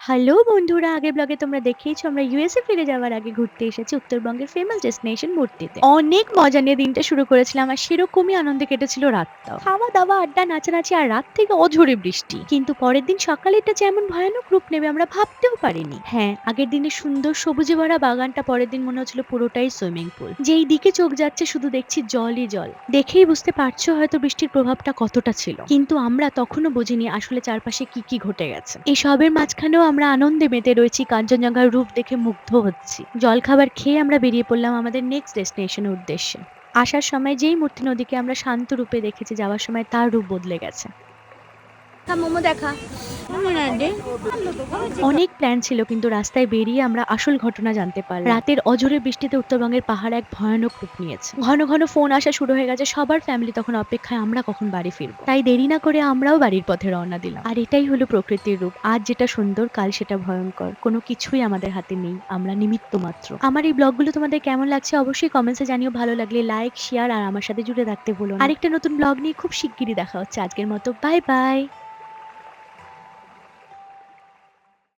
Hello বন্ধুরা, আগের ব্লগে তোমরা দেখেইছো আমরা ইউএসএ ফিরে যাওয়ার আগে ঘুরতে এসেছি উত্তরবঙ্গের ফেমাস ডেস্টিনেশন মূর্তিতে। অনেক মজা নিয়ে দিনটা শুরু করেছিলাম আর সেরকমই আনন্দে কেটেছিল রাতটাও। খাওয়া দাওয়া, আড্ডা, নাচানাচি আর রাত থেকে অঝোরে বৃষ্টি। কিন্তু পরের দিন সকালে এটা যে এমন ভয়ানক রূপ নেবে আমরা ভাবতেও পারিনি। হ্যাঁ, আগের দিনের সুন্দর সবুজে ভরা বাগানটা পরের দিন মনে হচ্ছিল পুরোটাই সুইমিং পুল। যেই দিকে চোখ যাচ্ছে শুধু দেখছি জলই জল। দেখেই বুঝতে পারছো হয়তো বৃষ্টির প্রভাবটা কতটা ছিল, কিন্তু আমরা তখনও বুঝিনি আসলে চারপাশে কি কি ঘটে গেছে। এই সবের মাঝখানেও আমরা আনন্দে মেতে রয়েছি, কাঞ্চনজঙ্ঘার রূপ দেখে মুগ্ধ হচ্ছি। জলখাবার খেয়ে আমরা বেরিয়ে পড়লাম আমাদের নেক্সট ডেস্টিনেশনের উদ্দেশ্যে। আসার সময় যেই মূর্তি নদীকে আমরা শান্ত রূপে দেখেছি, যাওয়ার সময় তার রূপ বদলে গেছে। মোমো দেখা। অনেক প্ল্যান ছিল, কিন্তু রাস্তায় বেরিয়ে আমরা আসল ঘটনা জানতে পারলাম। রাতের অঝোরে বৃষ্টিতে উত্তরবঙ্গের পাহাড় এক ভয়ানক রূপ নিয়েছে। ঘন ঘন ফোন আসা শুরু হয়ে গেছে, সবার ফ্যামিলি তখন অপেক্ষায় আমরা কখন বাড়ি ফিরবো। তাই দেরি না করে আমরাও বাড়ির পথে রওনা দিলাম। আর এটাই হলো প্রকৃতির রূপ, আজ যেটা সুন্দর কাল সেটা ভয়ঙ্কর। কোনো কিছুই আমাদের হাতে নেই, আমরা নিমিত্ত মাত্র। আমার এই ব্লগগুলো তোমাদের কেমন লাগছে অবশ্যই কমেন্টসে জানিও। ভালো লাগলে লাইক, শেয়ার আর আমার সাথে জুড়ে থাকতে ভুলো না। আরেকটা নতুন ব্লগ নিয়ে খুব শিগগিরই দেখা হচ্ছে। আজকের মতো বাই বাই।